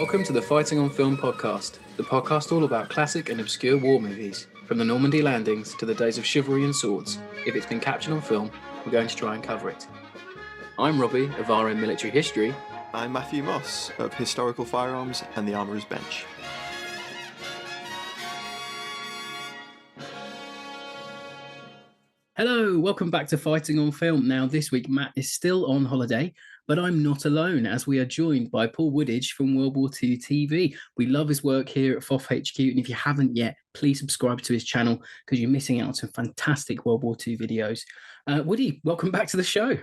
Welcome to the Fighting on Film podcast, the podcast all about classic and obscure war movies, from the Normandy landings to the days of chivalry and swords. If it's been captured on film, we're going to try and cover it. I'm Robbie of RM Military History. I'm Matthew Moss of Historical Firearms and the Armourer's Bench. Hello, welcome back to Fighting on Film. Now, this week, Matt is still on holiday, but I'm not alone, as we are joined by Paul Woodidge from World War II TV. We love his work here at FOF HQ, and if you haven't yet, please subscribe to his channel because you're missing out on some fantastic World War II videos. Woody, welcome back to the show.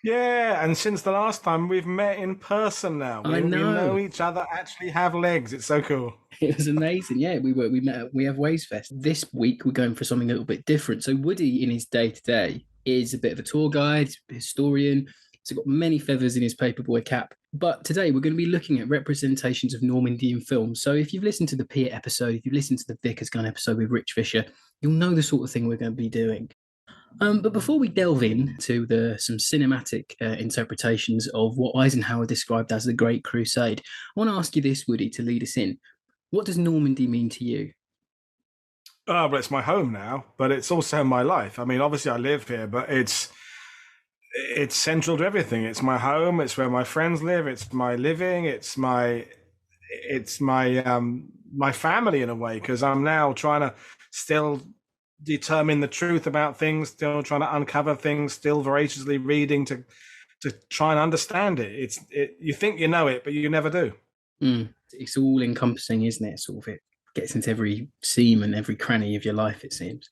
Yeah, and since the last time, we've met in person now. I know. We know each other actually have legs. It's so cool. It was amazing. Yeah, we met at We Have Waves Fest. This week, we're going for something a little bit different. So Woody, in his day-to-day, is a bit of a tour guide, historian. He's got many feathers in his paperboy cap. But today, we're going to be looking at representations of Normandy in film. So if you've listened to the Piet episode, if you've listened to the Vickers Gun episode with Rich Fisher, you'll know the sort of thing we're going to be doing. But before we delve into some cinematic interpretations of what Eisenhower described as the Great Crusade, I want to ask you this, Woody, to lead us in. What does Normandy mean to you? Well, it's my home now, but it's also my life. I mean, obviously I live here, but it's central to everything. It's my home. It's where my friends live. It's my living. It's my family in a way, because I'm now trying to still determine the truth about things, still trying to uncover things, still voraciously reading to try and understand it. You think you know it, but you never do. It's all encompassing, isn't it? Sort of, it gets into every seam and every cranny of your life, it seems.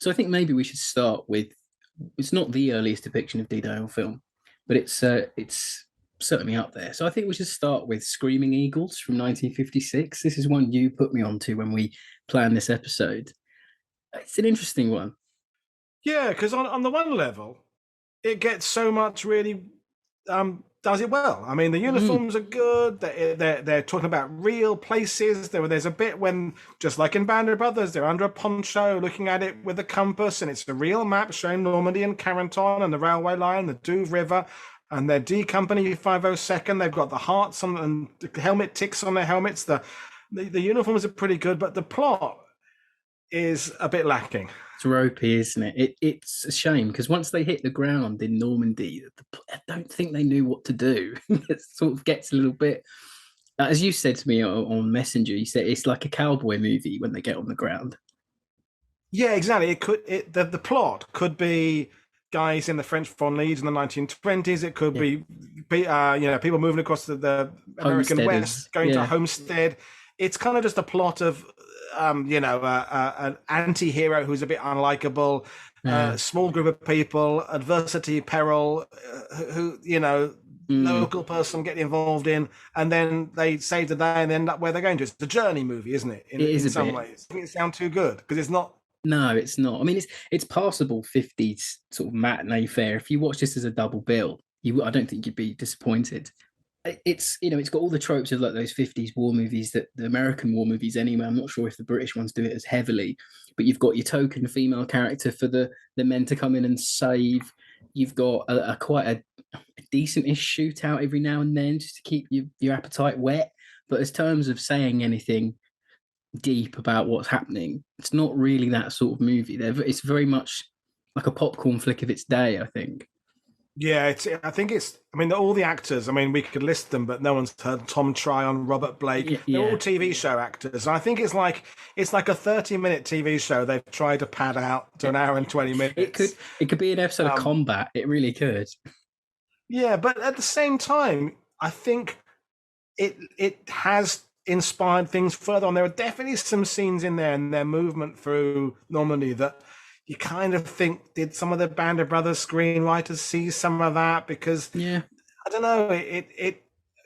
So I think maybe we should start with, it's not the earliest depiction of D-Day on film, but it's certainly up there. So I think we should start with Screaming Eagles from 1956. This is one you put me onto when we planned this episode. It's an interesting one. Yeah, because on the one level, it gets so much really does it well. I mean, the uniforms are good. They're talking about real places. There's a bit when, just like in Band of Brothers, they're under a poncho looking at it with a compass, and it's a real map showing Normandy and Carentan and the railway line, the Douve River, and their D Company 502nd. They've got the hearts on and the helmet ticks on their helmets. The uniforms are pretty good, but the plot is a bit lacking. It's ropey, isn't it? It's a shame, because once they hit the ground in Normandy, I don't think they knew what to do. It sort of gets a little bit, as you said to me on Messenger, you said it's like a cowboy movie when they get on the ground. Yeah, exactly. The plot could be guys in the French Foreign Legion in the 1920s. It could be people moving across the American West, going to Homestead. It's kind of just a plot of an anti-hero who's a bit unlikable, small group of people, adversity, peril, local person getting involved in, and then they save the day and end up where they're going to. It's a journey movie, isn't it? In some ways. I think it sounds too good because it's not. No, it's not. I mean, it's passable 50s sort of matinee fare. If you watch this as a double bill, I don't think you'd be disappointed. It's got all the tropes of like those 50s war movies, that the American war movies anyway. I'm not sure if the British ones do it as heavily, but you've got your token female character for the men to come in and save. You've got a quite a decent-ish shootout every now and then just to keep your appetite wet. But as terms of saying anything deep about what's happening, it's not really that sort of movie. It's very much like a popcorn flick of its day, I think. Yeah, all the actors, we could list them, but no one's heard Tom Tryon, Robert Blake. They're all TV show actors. I think it's like a 30-minute TV show they've tried to pad out to an hour and 20 minutes. It could be an episode of Combat. It really could. Yeah, but at the same time, I think it has inspired things further on. There are definitely some scenes in there and their movement through Normandy that you kind of think, did some of the Band of Brothers screenwriters see some of that? Because I don't know,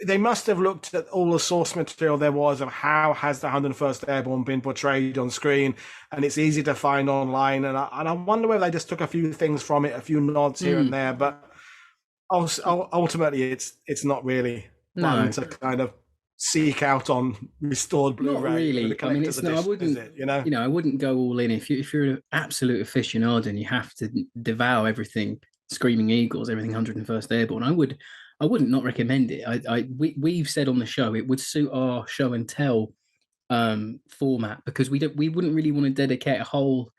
they must have looked at all the source material there was of how has the 101st Airborne been portrayed on screen, and it's easy to find online. And I wonder whether they just took a few things from it, a few nods here and there, but ultimately it's not really one to kind of seek out on restored Blu-ray. Not really. I wouldn't go all in. If you're an absolute aficionado and you have to devour everything Screaming Eagles, everything 101st Airborne, I wouldn't not recommend it. We've said on the show it would suit our show and tell format, because we wouldn't really want to dedicate a whole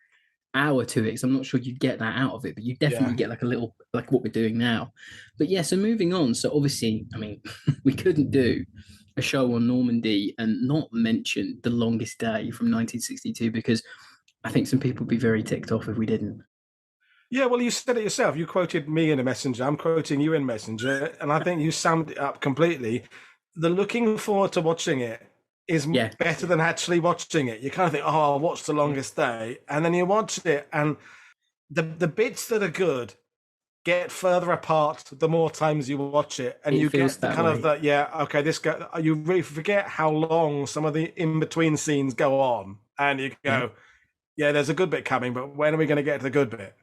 hour to it, because I'm not sure you'd get that out of it, but you definitely get like a little, like what we're doing now. But yeah, so moving on. So obviously, I mean, we couldn't do a show on Normandy and not mention The Longest Day from 1962, because I think some people would be very ticked off if we didn't. Yeah, well, you said it yourself. You quoted me in a messenger. I'm quoting you in messenger, and I think you summed it up completely. The looking forward to watching it is Yeah, better than actually watching it. You kind of think, "Oh, I'll watch The Longest Day," and then you watch it, and the bits that are good get further apart the more times you watch it, and it you feels get the that kind way. of that. Yeah, okay, this guy. You really forget how long some of the in between scenes go on, and you Yeah. go, "Yeah, there's a good bit coming, but when are we going to get to the good bit?"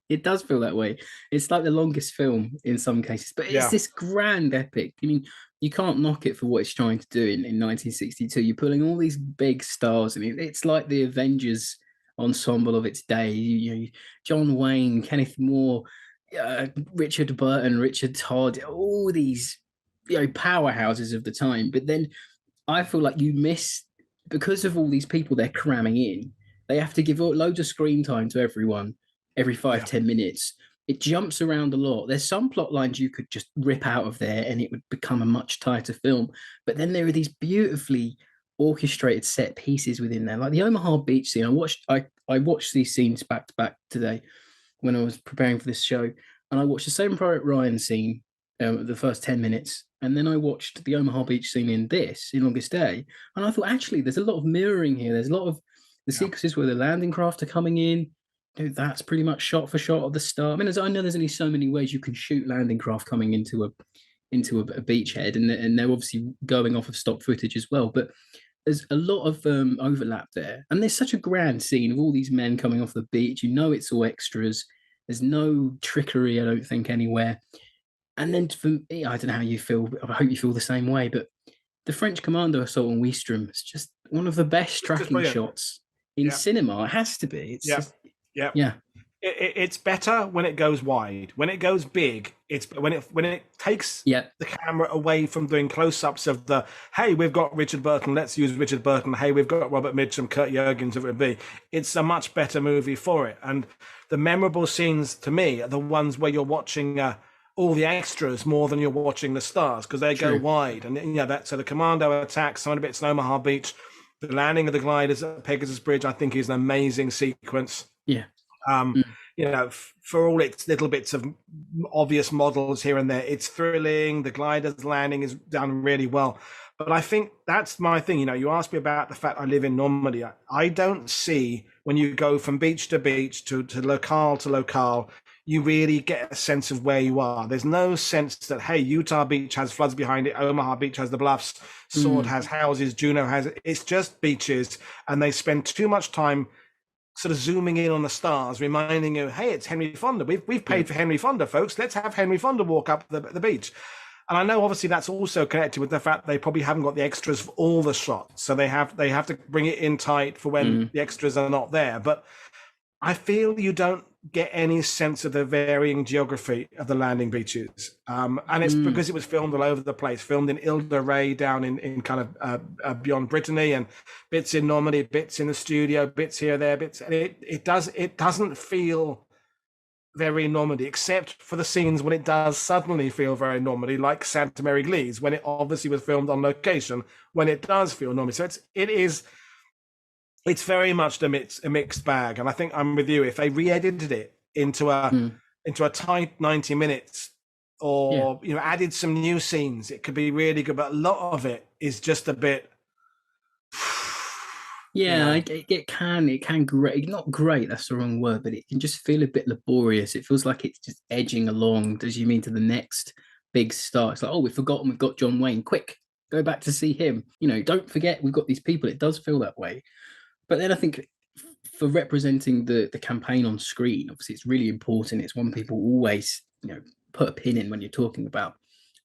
It does feel that way. It's like the longest film in some cases, but it's Yeah. this grand epic. I mean, you can't knock it for what it's trying to do in 1962. You're pulling all these big stars. I mean, it's like the Avengers ensemble of its day. John Wayne, Kenneth Moore, Richard Burton, Richard Todd, all these powerhouses of the time. But then I feel like you miss, because of all these people they're cramming in. They have to give loads of screen time to everyone every five Yeah. 10 minutes. It jumps around a lot. There's some plot lines you could just rip out of there and it would become a much tighter film. But then there are these beautifully orchestrated set pieces within there, like the Omaha Beach scene. I watched these scenes back to back today when I was preparing for this show, and I watched the Saving Private Ryan scene, the first 10 minutes, and then I watched the Omaha Beach scene in Longest Day, and I thought actually there's a lot of mirroring here. There's a lot of the Yeah. sequences where the landing craft are coming in. Dude, that's pretty much shot for shot of the start. I mean, I know there's only so many ways you can shoot landing craft coming into a beachhead, and they're obviously going off of stock footage as well. But there's a lot of overlap there, and there's such a grand scene of all these men coming off the beach. You know, it's all extras. There's no trickery, I don't think, anywhere. And then for me, I don't know how you feel. I hope you feel the same way. But the French Commando assault on Ouistreham is just one of the best Just tracking brilliant. shots in Yeah. cinema. It has to be. It's Yeah. just, Yeah. yeah. It's better when it goes wide. When it goes big, it's when it takes Yeah. the camera away from doing close-ups of the, hey, we've got Richard Burton, let's use Richard Burton. Hey, we've got Robert Mitchum, Kurt Jurgens, whatever it be. It's a much better movie for it. And the memorable scenes to me are the ones where you're watching all the extras more than you're watching the stars, because they go True. wide. And so the commando attack, some of the bits in Omaha Beach, the landing of the gliders at Pegasus Bridge, I think is an amazing sequence. Yeah. For all its little bits of obvious models here and there, it's thrilling. The gliders landing is done really well. But I think that's my thing. You asked me about the fact I live in Normandy. I don't see, when you go from beach to beach to locale, you really get a sense of where you are. There's no sense that, hey, Utah Beach has floods behind it, Omaha Beach has the bluffs, Sword has houses, Juneau has it. It's just beaches, and they spend too much time sort of zooming in on the stars, reminding you, hey, it's Henry Fonda. We've paid for Henry Fonda, folks. Let's have Henry Fonda walk up the beach. And I know obviously that's also connected with the fact they probably haven't got the extras for all the shots. So they have to bring it in tight for when the extras are not there. But I feel you don't get any sense of the varying geography of the landing beaches. And it's because it was filmed all over the place, filmed in Ile de Ré down in kind of beyond Brittany, and bits in Normandy, bits in the studio, bits here, there, bits. And it doesn't feel very Normandy, except for the scenes when it does suddenly feel very Normandy, like Santa Mary Glees, when it obviously was filmed on location, when it does feel Normandy. So it's very much a mixed bag, and I think I'm with you. If they re-edited it into a tight 90 minutes, or added some new scenes, it could be really good. But a lot of it is just a bit. Yeah, it can great, not great, that's the wrong word, but it can just feel a bit laborious. It feels like it's just edging along, does you mean, to the next big star. It's like, oh, we've forgotten we've got John Wayne. Quick, go back to see him. Don't forget we've got these people. It does feel that way. But then I think for representing the campaign on screen, obviously it's really important. It's one people always, put a pin in when you're talking about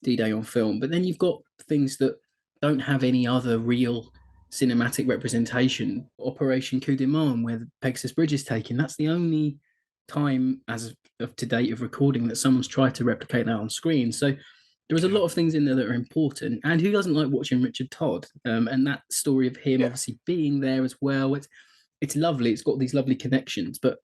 D-Day on film. But then you've got things that don't have any other real cinematic representation. Operation Coup de Main, where the Pegasus Bridge is taken, that's the only time as of to date of recording that someone's tried to replicate that on screen. So There was a lot of things in there that are important. And who doesn't like watching Richard Todd? And that story of him obviously being there as well. It's lovely. It's got these lovely connections. But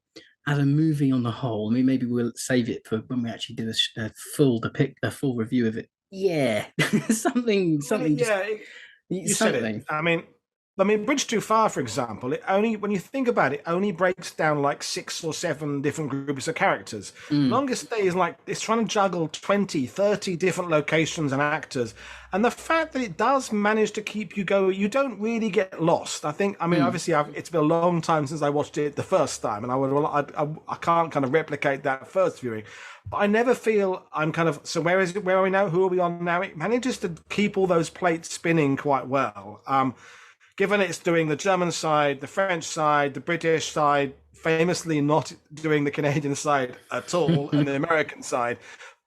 as a movie on the whole, I mean, maybe we'll save it for when we actually do a full review of it. Yeah, something. Yeah, you said it. I mean, Bridge Too Far, for example, it only, when you think about it, only breaks down like 6 or 7 different groups of characters. Longest Day is like, it's trying to juggle 20, 30 different locations and actors. And the fact that it does manage to keep you going, you don't really get lost. I think, I mean, obviously, it's been a long time since I watched it the first time, and I can't kind of replicate that first viewing. But I never feel I'm kind of, so where is it? Where are we now? Who are we on now? It manages to keep all those plates spinning quite well. Given it's doing the German side, the French side, the British side, famously not doing the Canadian side at all, and the American side.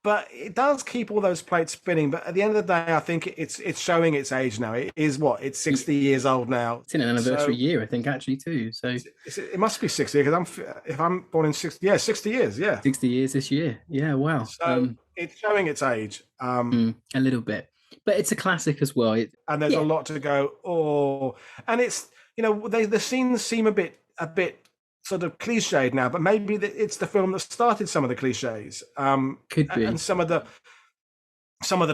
But it does keep all those plates spinning. But at the end of the day, I think it's showing its age now. It is what? It's 60 years old now. It's in an anniversary year, I think, actually, too. So it must be 60 because if I'm born in 60, 60 years, yeah. 60 years this year. Yeah, wow. So it's showing its age. A little bit. But it's a classic as well. And there's a lot to go. And it's, the scenes seem a bit sort of cliched now, but maybe it's the film that started some of the cliches. Could be. And some of the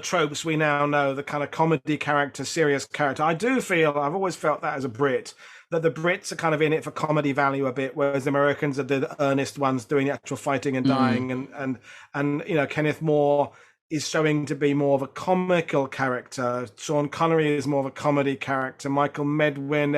tropes we now know, the kind of comedy character, serious character. I've always felt that as a Brit, that the Brits are kind of in it for comedy value a bit, whereas the Americans are the earnest ones doing the actual fighting and dying. And Kenneth More is showing to be more of a comical character. Sean Connery is more of a comedy character. Michael Medwin,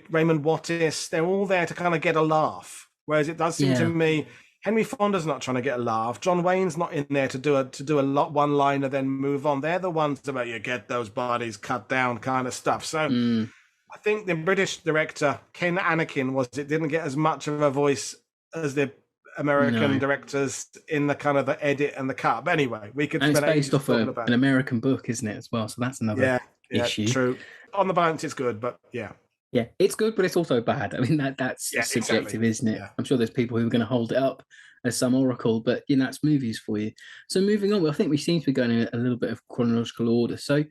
Raymond Wattis, they're all there to kind of get a laugh. Whereas it does seem to me, Henry Fonda's not trying to get a laugh. John Wayne's not in there to do a lot one-liner then move on. They're the ones about you get those bodies cut down kind of stuff. So I think the British director Ken Anakin didn't get as much of a voice as the American directors in the kind of the edit and the cut. But anyway, we could. And it's based off an American book, isn't it, as well? So that's another issue. True. On the balance, it's good, but yeah, it's good, but it's also bad. I mean, that's subjective, exactly. Isn't it? Yeah. I'm sure there's people who are going to hold it up as some oracle, but that's movies for you. So moving on, I think we seem to be going in a little bit of chronological order. So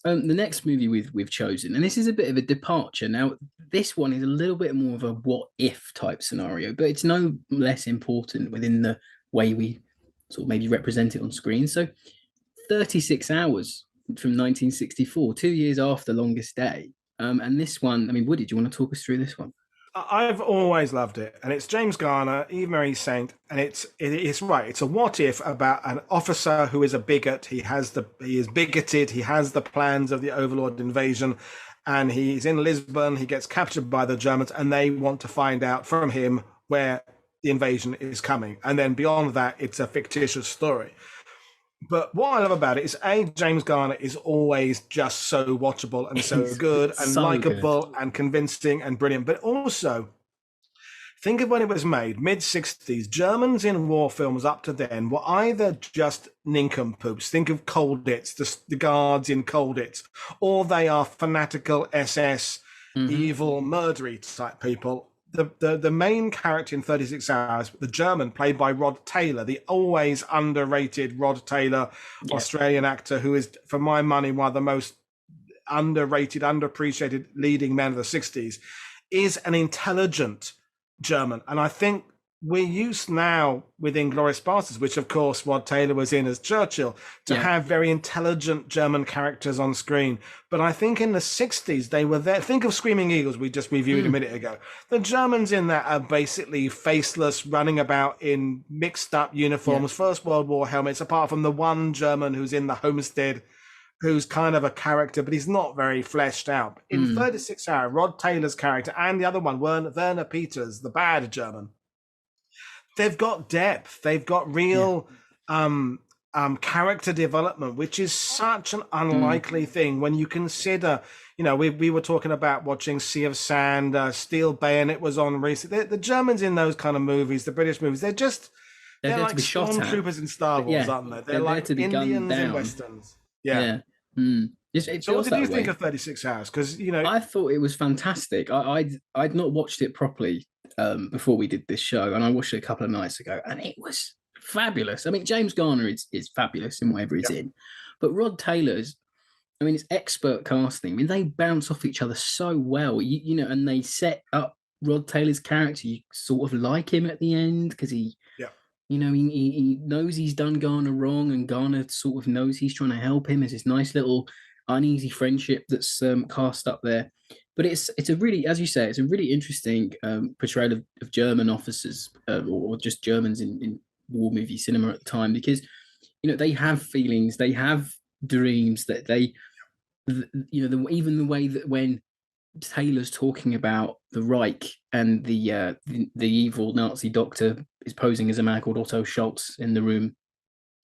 the next movie we've chosen, and this is a bit of a departure. Now, this one is a little bit more of a what if type scenario, but it's no less important within the way we sort of maybe represent it on screen. So 36 Hours from 1964, 2 years after Longest Day. And this one, I mean, Woody, do you want to talk us through this one? I've always loved it, and it's James Garner, Eve Marie Saint, and it's right. It's a what if about an officer who is a bigot. He is bigoted. He has the plans of the Overlord invasion, and he's in Lisbon. He gets captured by the Germans, and they want to find out from him where the invasion is coming. And then beyond that, it's a fictitious story. But what I love about it is, James Garner is always just so watchable and so good and so likable and convincing and brilliant. But also, think of when it was made, mid-60s. Germans in war films up to then were either just nincompoops. Think of Colditz, the guards in Colditz, or they are fanatical SS, evil, murdery type people. The main character in 36 Hours, the German, played by Rod Taylor, the always underrated Rod Taylor, Australian actor, who is, for my money, one of the most underrated, underappreciated leading men of the 60s, is an intelligent German. And I think we're used now with Inglourious Basterds, which of course Rod Taylor was in as Churchill, to have very intelligent German characters on screen. But I think in the 60s they were there. Think of Screaming Eagles we just reviewed a minute ago. The Germans in that are basically faceless, running about in mixed up uniforms, First World War helmets, apart from the one German who's in the homestead, who's kind of a character, but he's not very fleshed out. In 36 Hours, Rod Taylor's character and the other one, Werner Peters, the bad German, they've got depth. They've got real character development, which is such an unlikely thing when you consider, we were talking about watching Sea of Sand, Steel Bayonet was on recently. The Germans in those kind of movies, the British movies, they're like stormtroopers in Star Wars, aren't they? They're like Indians in Westerns. Yeah. So what did you think of 36 Hours? Because, I thought it was fantastic. I'd not watched it properly before we did this show, and I watched it a couple of nights ago, and it was fabulous. I mean, James Garner is fabulous in whatever he's Yeah. in, but Rod Taylor's, I mean, it's expert casting. I mean, they bounce off each other so well, you know, and they set up Rod Taylor's character. You sort of like him at the end because he, Yeah. you know, he knows he's done Garner wrong, and Garner sort of knows he's trying to help him. There's this nice little uneasy friendship that's cast up there. But it's a really, as you say, it's a really interesting portrayal of German officers or just Germans in war movie cinema at the time, because you know they have feelings, they have dreams, that they, you know, even the way that when Taylor's talking about the Reich and the evil Nazi doctor is posing as a man called Otto Schultz in the room,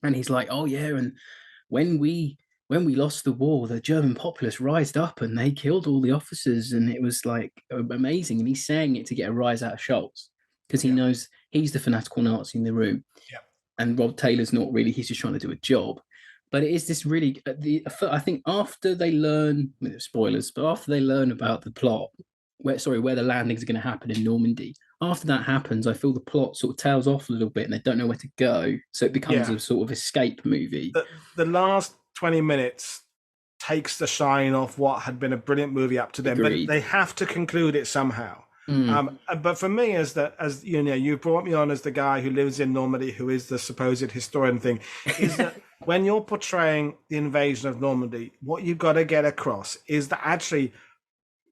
and he's like, "Oh yeah, and when we lost the war, the German populace rised up and they killed all the officers, and it was like amazing." And he's saying it to get a rise out of Schultz because he knows he's the fanatical Nazi in the room, and Rod Taylor's not really. He's just trying to do a job. But it is this really, I think after they learn, spoilers, but after they learn about the plot, where the landings are going to happen in Normandy, after that happens, I feel the plot sort of tails off a little bit and they don't know where to go. So it becomes a sort of escape movie. The last 20 minutes takes the shine off what had been a brilliant movie up to then, Agreed. but they have to conclude it somehow. But for me, as you know, you brought me on as the guy who lives in Normandy, who is the supposed historian thing, is that when you're portraying the invasion of Normandy, what you've got to get across is that actually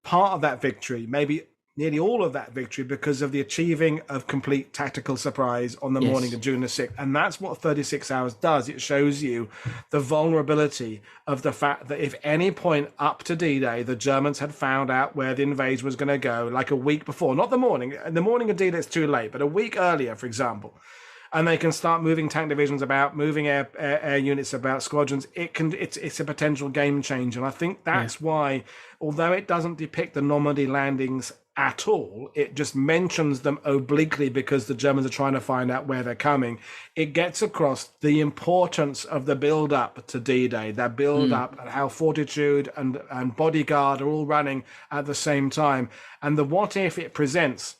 part of that victory, maybe nearly all of that victory, because of the achieving of complete tactical surprise on the morning of June the 6th. And that's what 36 Hours does. It shows you the vulnerability of the fact that if any point up to D-Day, the Germans had found out where the invasion was going to go, like a week before, not the morning of D-Day, it's too late, but a week earlier, for example, and they can start moving tank divisions about, moving air units about, squadrons. It's a potential game changer. And I think that's why, although it doesn't depict the Normandy landings at all, it just mentions them obliquely because the Germans are trying to find out where they're coming. It gets across the importance of the build-up to D-Day, that build-up and how Fortitude and Bodyguard are all running at the same time. And the what if it presents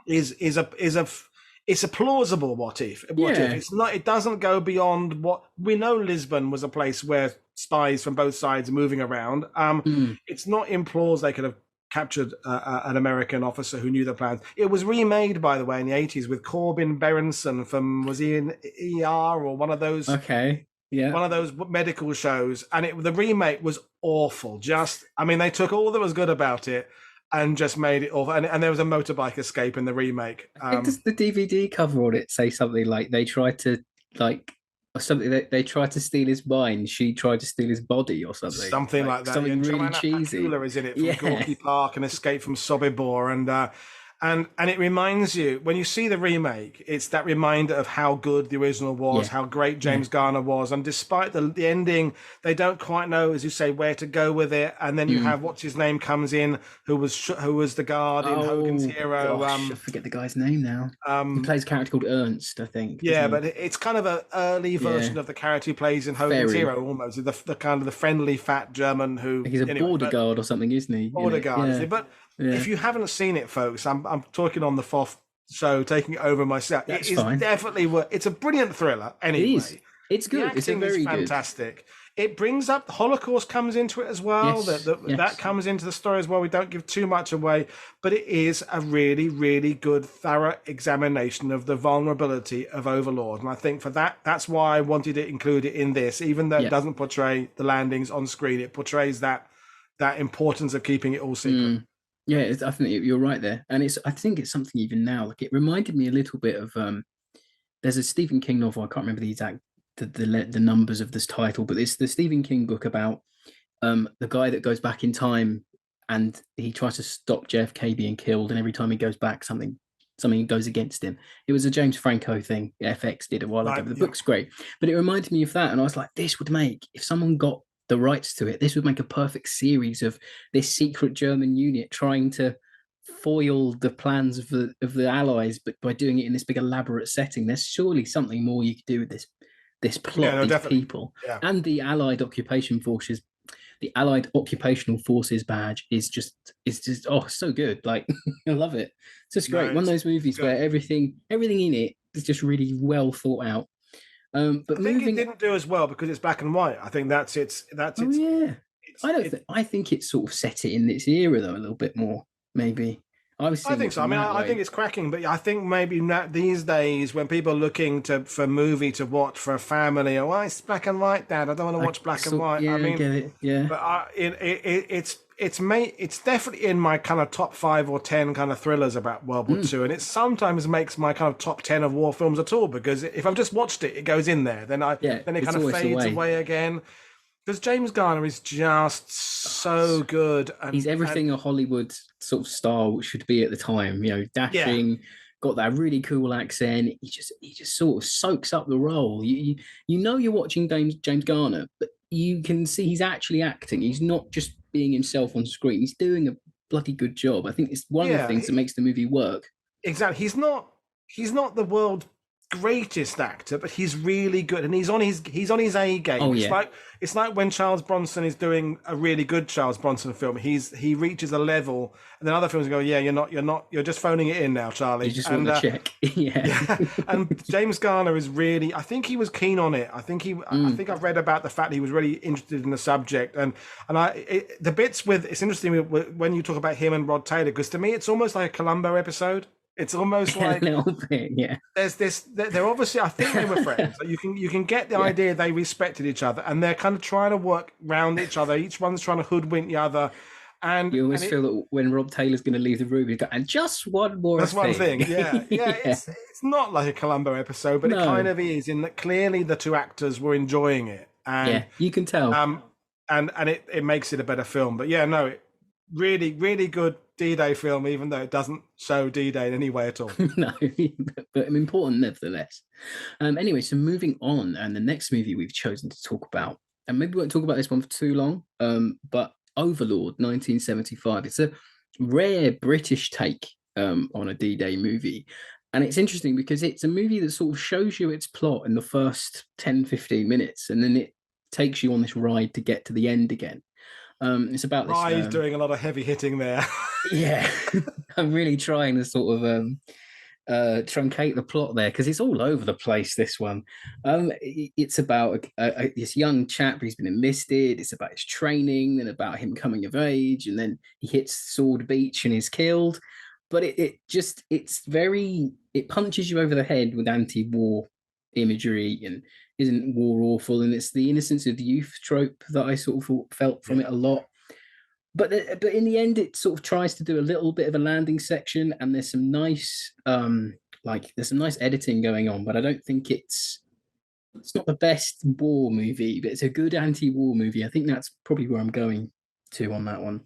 is a plausible what if. It's not. It doesn't go beyond what we know. Lisbon was a place where spies from both sides are moving around. It's not implausible they could have captured an American officer who knew the plans. It was remade, by the way, in the 80s with Corbin Berenson from, was he in ER or one of those? Okay. Yeah. One of those medical shows, and the remake was awful. They took all that was good about it and just made it awful. And there was a motorbike escape in the remake. Does the DVD cover on it say something like they tried to they tried to steal his mind, she tried to steal his body or something? Something like that. Something really Joanna cheesy. Pakula is in it from Gorky Park and Escape from Sobibor, and it reminds you, when you see the remake, it's that reminder of how good the original was, how great James Garner was, and despite the ending, they don't quite know, as you say, where to go with it. And then you have what's his name comes in, who was the guard in Hogan's Hero. Gosh, I forget the guy's name now. He plays a character called Ernst, I think. Yeah, but it's kind of an early version of the character he plays in Hogan's Hero, almost the kind of the friendly fat German who he's a border guard or something, isn't he? Border guard, but. Yeah. If you haven't seen it, folks, I'm talking on the FOF show, taking it over myself. It's definitely it's a brilliant thriller. Anyway, it is. It's good. It's very fantastic. Good. It brings up the Holocaust comes into it as well. Yes. That comes into the story as well. We don't give too much away, but it is a really, really good, thorough examination of the vulnerability of Overlord. And I think for that's why I wanted to include it in this, even though it doesn't portray the landings on screen. It portrays that importance of keeping it all secret. Yeah, I think you're right there, and I think it's something even now. Like it reminded me a little bit of there's a Stephen King novel. I can't remember the exact the numbers of this title, but it's the Stephen King book about the guy that goes back in time and he tries to stop JFK being killed, and every time he goes back, something goes against him. It was a James Franco thing. FX did a while ago. The book's great, but it reminded me of that, and I was like, this would make, if someone got the rights to it, this would make a perfect series of this secret German unit trying to foil the plans of the Allies, but by doing it in this big elaborate setting. There's surely something more you could do with this plot, these people, and the Allied occupation forces. The Allied Occupational Forces badge is just so good. Like I love it. It's just great. One of those movies where everything in it it's just really well thought out. But I think moving, it didn't do as well because it's black and white. I think that's its. oh yeah, It's, I think it sort of set it in its era though a little bit more. Maybe I was. I think so. I mean, I think it's cracking, but I think maybe these days when people are looking for a movie to watch for a family, oh, well, it's black and white, Dad. I don't want to watch black and white. Yeah, I mean, I get it. Yeah, but it's definitely in my kind of top 5 or 10 kind of thrillers about World War II, and it sometimes makes my kind of top 10 of war films at all because if I've just watched it, it goes in there. Then it kind of fades away again. Because James Garner is just so good. And, he's everything a Hollywood sort of star should be at the time. You know, dashing, got that really cool accent. He just sort of soaks up the role. You know you're watching James Garner, but you can see he's actually acting. He's not just being himself on screen. He's doing a bloody good job. I think it's one of the things that makes the movie work. Exactly. He's not the world's greatest actor, but he's really good, and he's on his A game. Oh, yeah. It's like when Charles Bronson is doing a really good Charles Bronson film. He reaches a level, and then other films go, yeah, you're just phoning it in now, Charlie. You just want to check. Yeah. And James Garner is really. I think he was keen on it. I think I've read about the fact that he was really interested in the subject, and the bits with it's interesting when you talk about him and Rod Taylor, because to me it's almost like a Columbo episode. It's almost like a little bit, yeah. There's this. They're obviously. I think they were friends. You can get the idea they respected each other, and they're kind of trying to work round each other. Each one's trying to hoodwink the other, and you always feel that when Rob Taylor's going to leave the room, you go, and just one more. That's one thing. Yeah. It's not like a Columbo episode, but it kind of is. In that clearly the two actors were enjoying it, and you can tell. And it makes it a better film. But really, really good D-Day film, even though it doesn't show D-Day in any way at all. No, but important nevertheless. Anyway, so moving on, and the next movie we've chosen to talk about, and maybe we won't talk about this one for too long, but Overlord, 1975. It's a rare British take on a D-Day movie. And it's interesting because it's a movie that sort of shows you its plot in the first 10, 15 minutes, and then it takes you on this ride to get to the end again. It's about this. Rye's doing a lot of heavy hitting there. Yeah, I'm really trying to sort of truncate the plot there because it's all over the place. This one, it's about this young chap who's been enlisted. It's about his training, and about him coming of age, and then he hits Sword Beach and is killed. But it punches you over the head with anti-war imagery and isn't war awful, and it's the innocence of youth trope that I sort of felt from it a lot. But in the end, it sort of tries to do a little bit of a landing section, and there's some nice editing going on. But I don't think it's not the best war movie, but it's a good anti-war movie. I think that's probably where I'm going to on that one.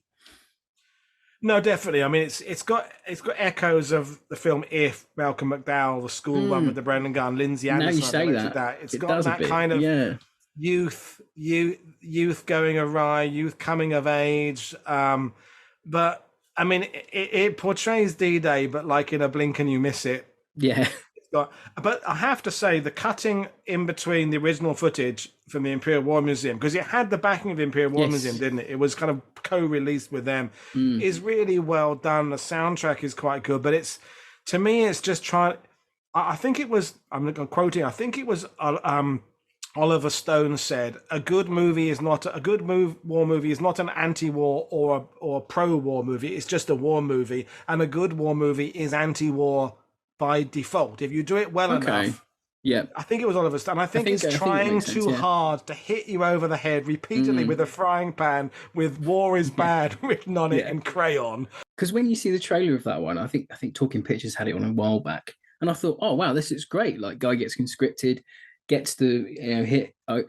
No, definitely. I mean, it's got echoes of the film If, Malcolm McDowell, the school one with the Brendan Gunn, Lindsay Anderson. Now you say that. It's got that kind of youth going awry, youth coming of age. But I mean, it portrays D-Day, but like in a blink and you miss it. Yeah. But I have to say, the cutting in between the original footage from the Imperial War Museum, because it had the backing of the Imperial War Museum, didn't it? It was kind of co-released with them. Is really well done. The soundtrack is quite good, but to me, it's just trying. I think it was. I'm quoting. I think it was. Oliver Stone said, "A good movie is not a good war movie is not an anti-war or a pro-war movie. It's just a war movie, and a good war movie is anti-war." By default, if you do it well enough, I think it was Oliver Stone. I think it's trying too hard to hit you over the head repeatedly with a frying pan with "War is bad" written on it in crayon. Because when you see the trailer of that one, I think Talking Pictures had it on a while back, and I thought, oh wow, this is great. Like, guy gets conscripted, gets to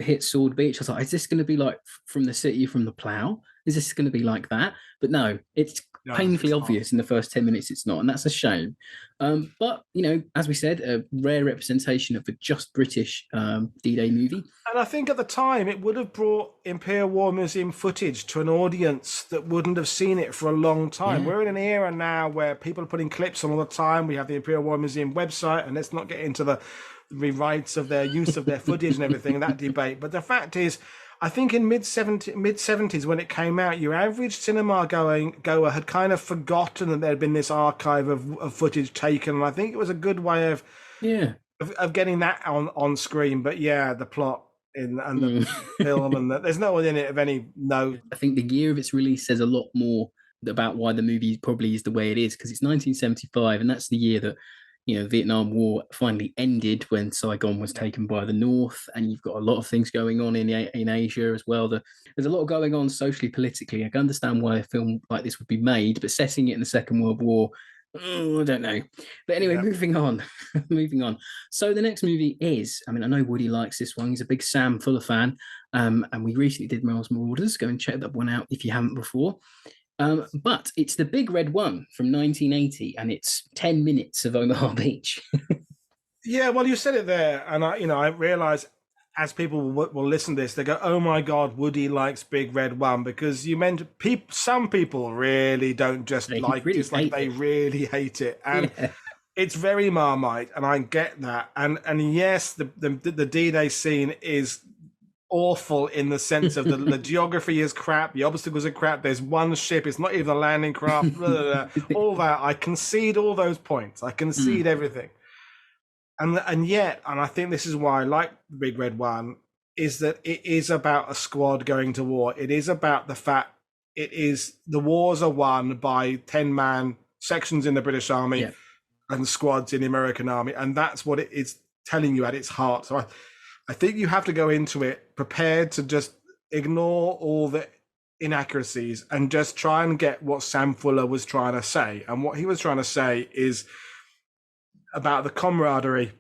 hit Sword Beach. I was like, is this going to be like From the City, From the Plough? Is this going to be like that? But no, it's painfully obvious in the first 10 minutes it's not, and that's a shame. But as we said, a rare representation of a just British D-Day movie. And I think at the time it would have brought Imperial War Museum footage to an audience that wouldn't have seen it for a long time. We're in an era now where people are putting clips on all the time. We have the Imperial War Museum website, and let's not get into the rights of their use of their footage and everything, that debate. But the fact is, I think in mid-70s when it came out, your average cinema goer had kind of forgotten that there had been this archive of footage taken. And I think it was a good way of of getting that on screen. But yeah, the plot and the Mm. film and there's no one in it of any note. I think the year of its release says a lot more about why the movie probably is the way it is, because it's 1975, and that's the year that Vietnam War finally ended, when Saigon was taken by the North, and you've got a lot of things going on in Asia as well. There's a lot going on socially, politically. I can understand why a film like this would be made, but setting it in the Second World War, I don't know. But anyway, moving on. Moving on. So the next movie is, I mean, I know Woody likes this one. He's a big Sam Fuller fan. And we recently did Mel's Marauders. Go and check that one out if you haven't before. But it's The Big Red One from 1980, and it's 10 minutes of Omaha Beach. Yeah, well, you said it there, and I realize as people will listen to this, they go, "Oh my God, Woody likes Big Red One," because you meant some people really don't just They like really dislike, they really hate it, and it's very Marmite, and I get that, and yes, the D-Day scene is awful in the sense of the geography is crap, the obstacles are crap. There's one ship; it's not even a landing craft. Blah, blah, blah. All that, I concede all those points. I concede everything. And yet, and I think this is why I like the Big Red One, is that it is about a squad going to war. It is about the fact the wars are won by 10-man sections in the British Army and squads in the American Army. And that's what it is telling you at its heart. So I think you have to go into it prepared to just ignore all the inaccuracies and just try and get what Sam Fuller was trying to say. And what he was trying to say is about the camaraderie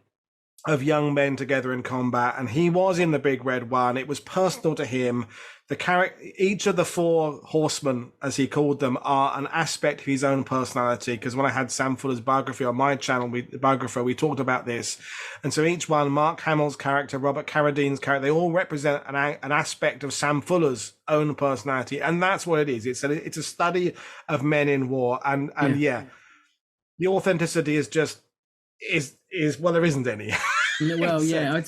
of young men together in combat, and he was in the Big Red One. It was personal to him. Each of the four horsemen, as he called them, are an aspect of his own personality. Because when I had Sam Fuller's biography on my channel, we talked about this, and so each one, Mark Hamill's character, Robert Carradine's character, they all represent an aspect of Sam Fuller's own personality, and that's what it is. It's a study of men in war, and the authenticity is just. Is well, there isn't any. Well, yeah,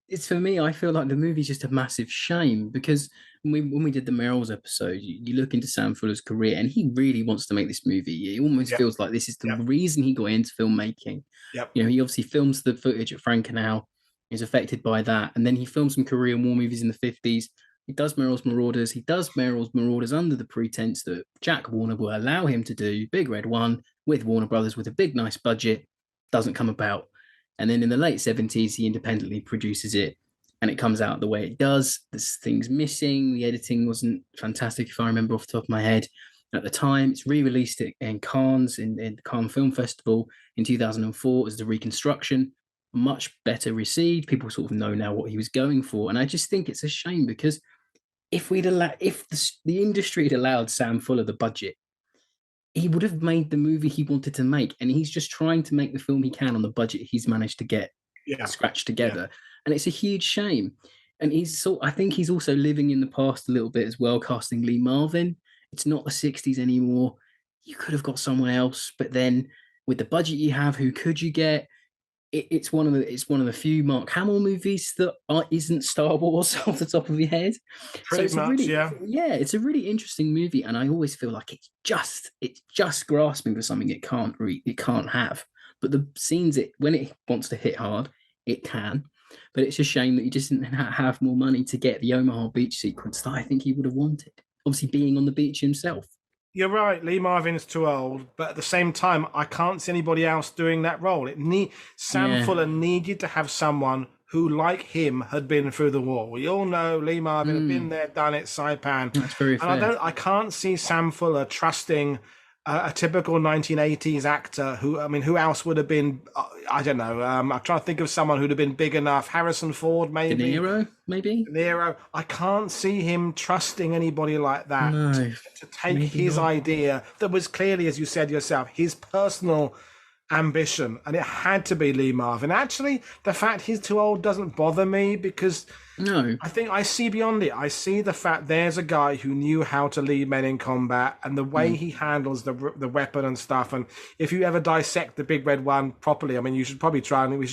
it's for me. I feel like the movie's just a massive shame, because when we did the Merrills episode, you look into Sam Fuller's career, and he really wants to make this movie. It almost feels like this is the reason he got into filmmaking. He obviously films the footage at Frankenau, is affected by that, and then he filmed some Korean War movies in the 50s. He does Merrill's Marauders. He does Merrill's Marauders under the pretense that Jack Warner will allow him to do Big Red One with Warner Brothers with a big, nice budget. Doesn't come about. And then in the late 70s, he independently produces it, and it comes out the way it does. There's things missing. The editing wasn't fantastic, if I remember off the top of my head. At the time, it's re-released in Cannes, in the Cannes Film Festival in 2004 as the reconstruction. Much better received. People sort of know now what he was going for. And I just think it's a shame, because if the industry had allowed Sam Fuller the budget, he would have made the movie he wanted to make, and he's just trying to make the film he can on the budget he's managed to get scratched together. And it's a huge shame. And I think he's also living in the past a little bit as well, casting Lee Marvin. It's not the 60s anymore. You could have got someone else, but then with the budget you have, who could you get? It's one of the few Mark Hamill movies that isn't Star Wars off the top of your head. Pretty much, it's a really interesting movie, and I always feel like it's just grasping for something it can't have. But the scenes when it wants to hit hard, it can. But it's a shame that he just didn't have more money to get the Omaha Beach sequence that I think he would have wanted. Obviously, being on the beach himself. You're right. Lee Marvin's too old, but at the same time, I can't see anybody else doing that role. Sam Fuller needed to have someone who, like him, had been through the war. We all know Lee Marvin had been there, done it, Saipan. That's very fair. I can't see Sam Fuller trusting a typical 1980s actor who else would have been, I don't know. I'm trying to think of someone who'd have been big enough. Harrison Ford, maybe. De Niro, maybe. De Niro. I can't see him trusting anybody like that to take his idea that was clearly, as you said yourself, his personal ambition, and it had to be Lee Marvin. Actually, the fact he's too old doesn't bother me, because I think I see beyond it. I see the fact there's a guy who knew how to lead men in combat, and the way he handles the weapon and stuff. And if you ever dissect the Big Red One properly, I mean, we should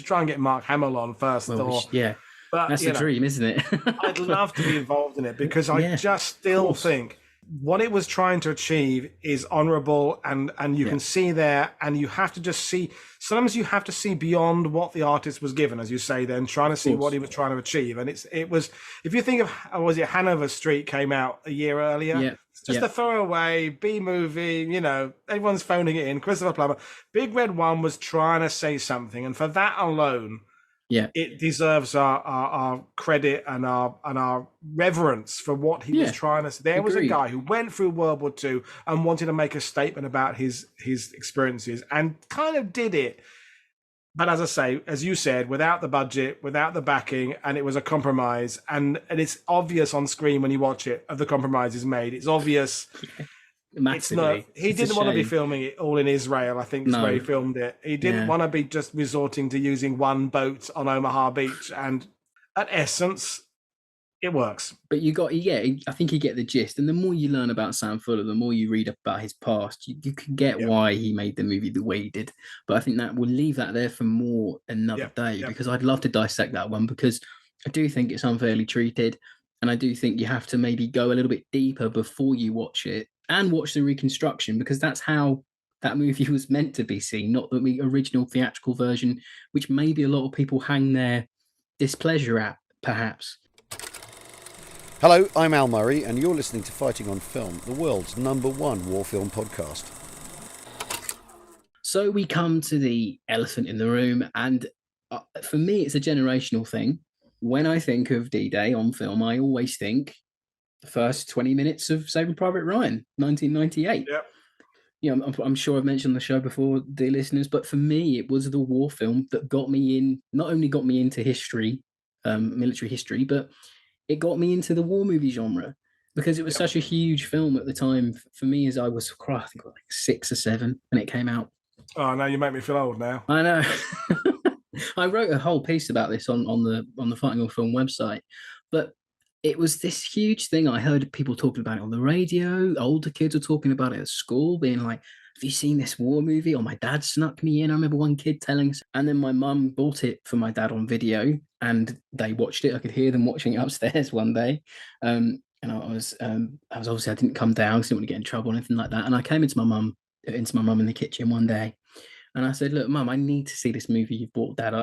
try and get Mark Hamill on first. But that's the dream, isn't it? I'd love to be involved in it, because I just still think what it was trying to achieve is honorable, and you can see there, and you have to just see, sometimes you have to see beyond what the artist was given, as you say, then trying to see what he was trying to achieve. And it was, if you think of, was it Hanover Street came out a year earlier? Yeah. It's just a throwaway B movie, you know, everyone's phoning it in. Christopher Plummer. Big Red One was trying to say something, and for that alone, it deserves our credit and our reverence for what he was trying to say. There was a guy who went through World War II and wanted to make a statement about his experiences, and kind of did it. But as I say, as you said, without the budget, without the backing, and it was a compromise. And it's obvious on screen when you watch it, of the compromises made. It's obvious. Massively. He didn't want to be filming it all in Israel, I think, is where he filmed it. He didn't want to be just resorting to using one boat on Omaha Beach. And at essence, it works. But I think you get the gist. And the more you learn about Sam Fuller, the more you read about his past, you can get why he made the movie the way he did. But I think that we'll leave that there for more another day, because I'd love to dissect that one, because I do think it's unfairly treated. And I do think you have to maybe go a little bit deeper before you watch it, and watch the reconstruction, because that's how that movie was meant to be seen, not the original theatrical version, which maybe a lot of people hang their displeasure at, perhaps. Hello, I'm Al Murray, and you're listening to Fighting on Film, the world's #1 war film podcast. So we come to the elephant in the room, and for me, it's a generational thing. When I think of D-Day on film, I always think the first 20 minutes of Saving Private Ryan, 1998. Yep. You know, I'm sure I've mentioned the show before, dear listeners, but for me, it was the war film that got me in, not only got me into history, military history, but it got me into the war movie genre, because it was such a huge film at the time for me, as I was, I think, like 6 or 7 when it came out. Oh, now you make me feel old now. I know. I wrote a whole piece about this on the Fighting on Film website, but it was this huge thing. I heard people talking about it on the radio. Older kids were talking about it at school, being like, have you seen this war movie? Or my dad snuck me in. I remember one kid telling us. And then my mum bought it for my dad on video, and they watched it. I could hear them watching it upstairs one day. And I was obviously, I didn't come down because I didn't want to get in trouble or anything like that. And I came into my mum in the kitchen one day. And I said, look, Mum, I need to see this movie you've bought, Dad.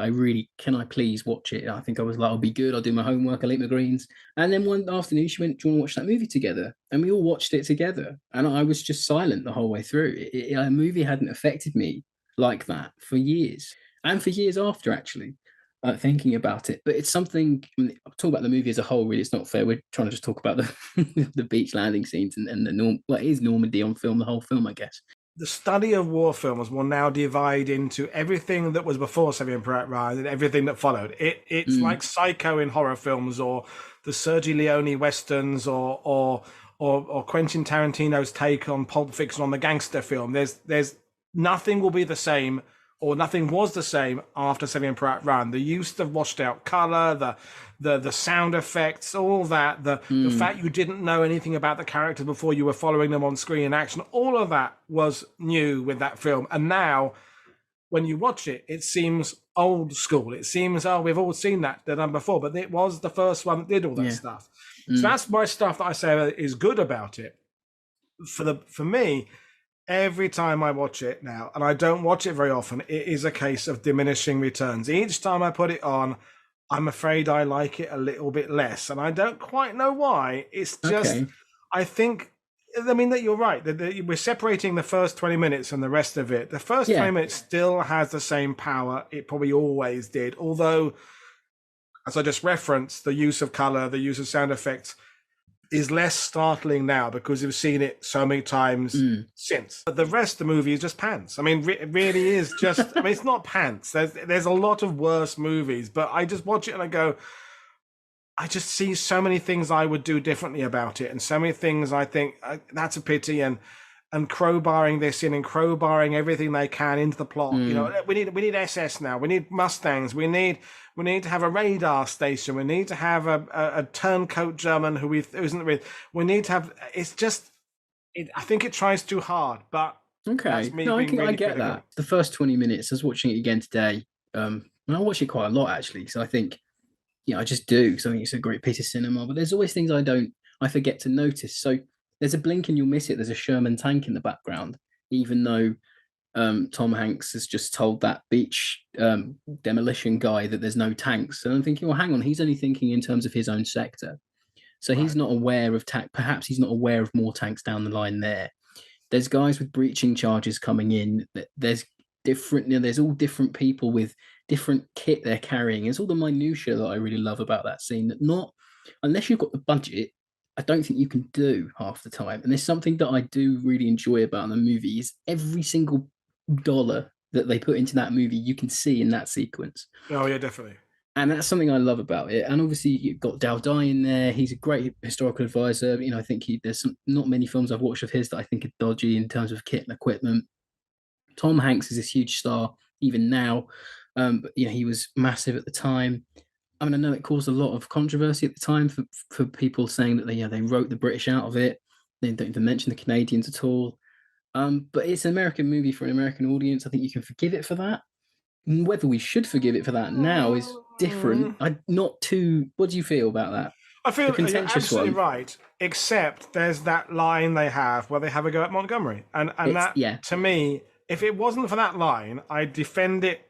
Can I please watch it? And I think I was like, I'll be good. I'll do my homework. I'll eat my greens. And then one afternoon, she went, do you want to watch that movie together? And we all watched it together. And I was just silent the whole way through. A movie hadn't affected me like that for years. And for years after, actually, thinking about it. But it's something, I'll talk about the movie as a whole, really. It's not fair. We're trying to just talk about the beach landing scenes and it is Normandy on film, the whole film, I guess. The study of war films will now divide into everything that was before Saving Private Ryan and everything that followed. It's like Psycho in horror films, or the Sergio Leone westerns, or Quentin Tarantino's take on Pulp Fiction on the gangster film. There's nothing will be the same, or nothing was the same after Saving Private Ryan. The use of washed out color, the sound effects, all that, the fact you didn't know anything about the characters before you were following them on screen in action, all of that was new with that film. And now, when you watch it, it seems old school. It seems, we've all seen that done before, but it was the first one that did all that stuff. So that's my stuff that I say is good about it. For me, every time I watch it now, and I don't watch it very often, it is a case of diminishing returns. Each time I put it on, I'm afraid I like it a little bit less, and I don't quite know why. It's just, I think, that you're right. That we're separating the first 20 minutes and the rest of it. The first 20 minutes still has the same power it probably always did, although, as I just referenced, the use of color, the use of sound effects is less startling now because we've seen it so many times since. But the rest of the movie is just pants. It really is just, it's not pants. There's a lot of worse movies, but I just watch it and I go, I just see so many things I would do differently about it, and so many things I think that's a pity, and crowbarring this in and crowbarring everything they can into the plot. We need SS now. We need Mustangs. We need to have a radar station. We need to have a turncoat German who isn't with. We need to have. It's just. I think it tries too hard, but okay. No, I get critical. That. The first 20 minutes, I was watching it again today, and I watch it quite a lot actually. So I think, I just do. So I think it's a great piece of cinema. But there's always things I forget to notice. So there's a blink and you'll miss it. There's a Sherman tank in the background, even though Tom Hanks has just told that beach demolition guy that there's no tanks. And I'm thinking, well, hang on, he's only thinking in terms of his own sector. So he's not aware of perhaps he's not aware of more tanks down the line there. There's guys with breaching charges coming in. There's different, there's all different people with different kit they're carrying. It's all the minutiae that I really love about that scene, that not, unless you've got the budget, I don't think you can do half the time. And there's something that I do really enjoy about the movie is every single dollar that they put into that movie, you can see in that sequence. Oh yeah, definitely. And that's something I love about it. And obviously, you've got Dowdai in there. He's a great historical advisor. You know, I think there's not many films I've watched of his that I think are dodgy in terms of kit and equipment. Tom Hanks is this huge star even now, but you know, he was massive at the time. I mean, I know it caused a lot of controversy at the time for people saying that they wrote the British out of it. They don't even mention the Canadians at all. But it's an American movie for an American audience. I think you can forgive it for that. Whether we should forgive it for that now is different. Not too. What do you feel about that? I feel you're absolutely right. Except there's that line they have where they have a go at Montgomery, and that to me, if it wasn't for that line, I'd defend it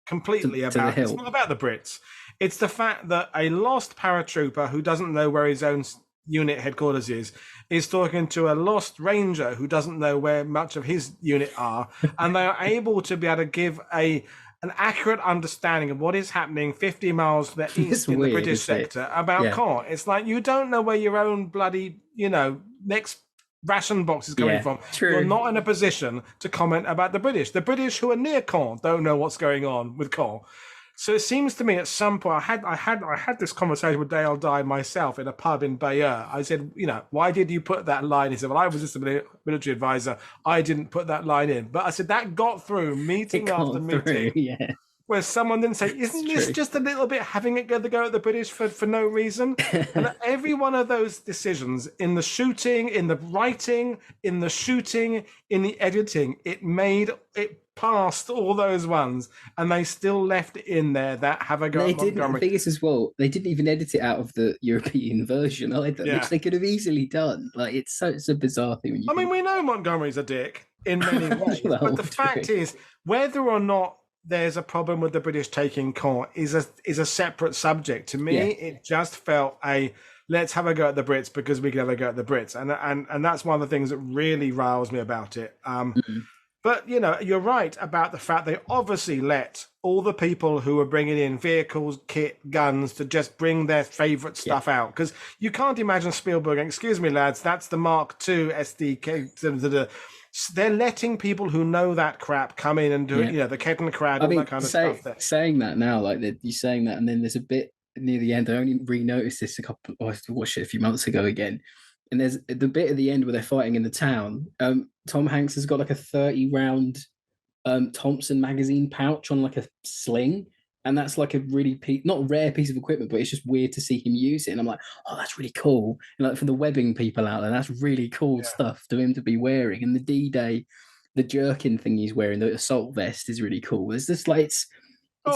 completely. It's not about the Brits. It's the fact that a lost paratrooper who doesn't know where his own unit headquarters is talking to a lost ranger who doesn't know where much of his unit are, and they are able to be able to give an accurate understanding of what is happening 50 miles to the east in the British sector about Caen. It's like, you don't know where your own bloody, next ration box is coming from. True. You're not in a position to comment about the British. The British who are near Caen don't know what's going on with Caen. So it seems to me at some point, I had this conversation with Dale Dye myself in a pub in Bayeux. I said, why did you put that line? He said, well, I was just a military advisor. I didn't put that line in. But I said, that got through meeting after meeting. Where someone didn't say, isn't this just a little bit having it go at the British for no reason? And every one of those decisions, in the shooting, in the writing, in the shooting, in the editing, it passed all those ones, and they still left it in there that have a go at Montgomery. The thing is as well, they didn't even edit it out of the European version either, which they could have easily done. Like, it's a bizarre thing. We know Montgomery's a dick in many ways, but the fact is, whether or not there's a problem with the British taking Caen is a separate subject. To me, it just felt let's have a go at the Brits because we can have a go at the Brits, and that's one of the things that really riles me about it. But, you're right about the fact they obviously let all the people who were bringing in vehicles, kit, guns to just bring their favourite stuff out. Because you can't imagine Spielberg, excuse me, lads, that's the Mark II SDK. They're letting people who know that crap come in and do it, the Ketton crowd, all that kind of stuff. There. Saying that now, like you're saying that, and then there's a bit near the end. I only re-noticed this I watched it a few months ago again. And there's the bit at the end where they're fighting in the town. Tom Hanks has got like a 30-round Thompson magazine pouch on like a sling. And that's like a really not rare piece of equipment, but it's just weird to see him use it. And I'm like, oh, that's really cool. And like, for the webbing people out there, that's really cool stuff to him to be wearing. And the D-Day, the jerkin thing he's wearing, the assault vest is really cool. There's just like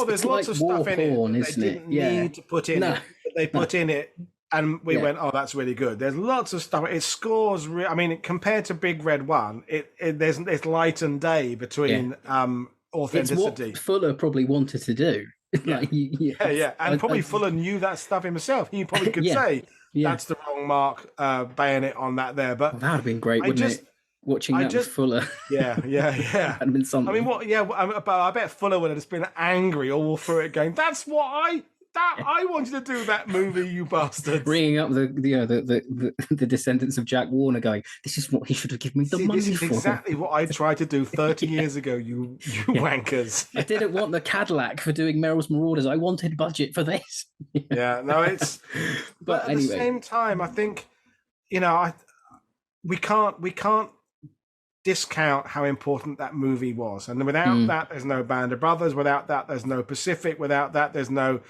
there's lots of stuff in it isn't it? They didn't need to put in it. They put in it. And we went, oh, that's really good. There's lots of stuff. It scores. Compared to Big Red One, it's light and day between authenticity. It's what Fuller probably wanted to do. And probably Fuller knew that stuff himself. He probably could say that's the wrong mark, bayonet on that there. But that would have been great, wouldn't it? Watching that with Fuller. That'd have been something. I mean, but I bet Fuller would have just been angry all through it, going, "That's what I wanted to do that movie, you bastards." Bringing up the descendants of Jack Warner, going, "This is what he should have given me the money for." This is exactly what I tried to do 30 years ago, you wankers. I didn't want the Cadillac for doing Merrill's Marauders. I wanted budget for this. It's. But at the same time, I think, we can't discount how important that movie was, and without that there's no Band of Brothers, without that there's no Pacific, without that there's no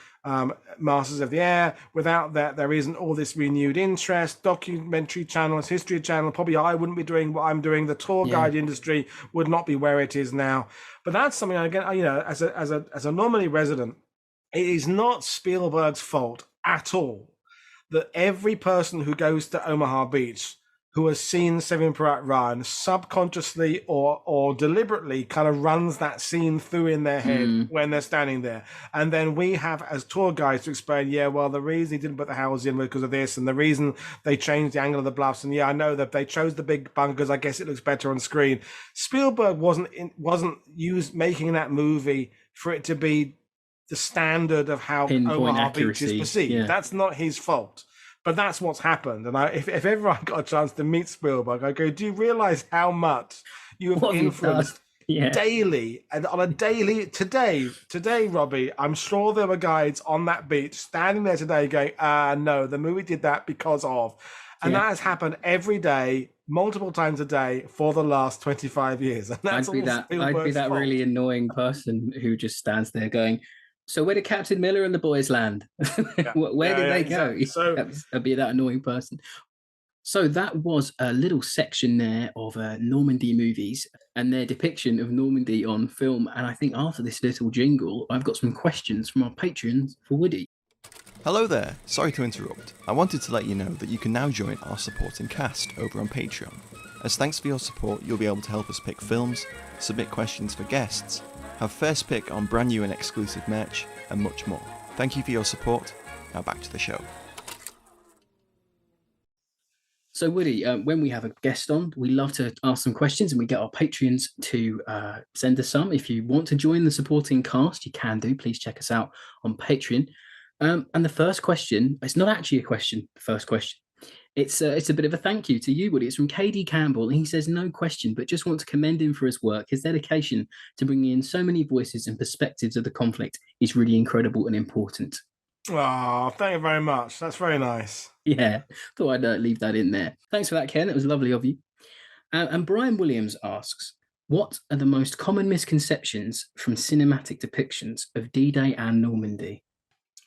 Masters of the Air, without that there isn't all this renewed interest. Documentary channels, History Channel, probably I wouldn't be doing what I'm doing. The tour guide industry would not be where it is now. But that's something, again, as a Normandy resident, it is not Spielberg's fault at all that every person who goes to Omaha Beach who has seen Saving Private Ryan subconsciously or deliberately kind of runs that scene through in their head when they're standing there. And then we have as tour guides to explain, yeah, well, the reason he didn't put the houses in was because of this, and the reason they changed the angle of the bluffs. And yeah, I know that they chose the big bunkers. I guess it looks better on screen. Spielberg wasn't making that movie for it to be the standard of how Omaha Beach is perceived. Yeah. That's not his fault. But that's what's happened. And if ever I got a chance to meet Spielberg, I go, do you realize how much you have influenced daily and on a daily today, Robbie? I'm sure there were guides on that beach standing there today going, no, the movie did that because of. And that has happened every day, multiple times a day for the last 25 years. And that's I'd be that really annoying person who just stands there going, so where did Captain Miller and the boys land? Where did they go? Exactly. So I'd be that annoying person. So that was a little section there of Normandy movies and their depiction of Normandy on film. And I think after this little jingle, I've got some questions from our patrons for Woody. Hello there, sorry to interrupt. I wanted to let you know that you can now join our supporting cast over on Patreon. As thanks for your support, you'll be able to help us pick films, submit questions for guests, have first pick on brand new and exclusive merch, and much more. Thank you for your support. Now back to the show. So Woody, when we have a guest on, we love to ask some questions and we get our Patreons to send us some. If you want to join the supporting cast, you can do. Please check us out on Patreon. And the first question, it's not actually a question, the first question. It's a bit of a thank you to you, Woody. It's from KD Campbell. And he says, no question, but just want to commend him for his work. His dedication to bringing in so many voices and perspectives of the conflict is really incredible and important. Oh, thank you very much. That's very nice. Yeah, thought I'd leave that in there. Thanks for that, Ken. It was lovely of you. And Brian Williams asks, what are the most common misconceptions from cinematic depictions of D-Day and Normandy?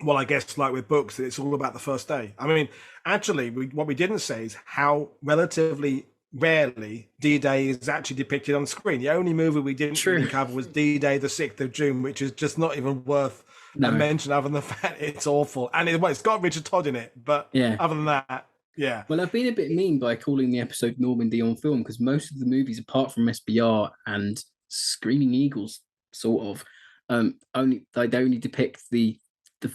Well, I guess like with books, it's all about the first day. I mean, actually, what we didn't say is how relatively rarely D-Day is actually depicted on screen. The only movie we didn't really cover was D-Day, the 6th of June, which is just not even worth a mention other than the fact it's awful. And it's got Richard Todd in it, but other than that, yeah. Well, I've been a bit mean by calling the episode Normandy on film because most of the movies, apart from SBR and Screaming Eagles, sort of, they only depict the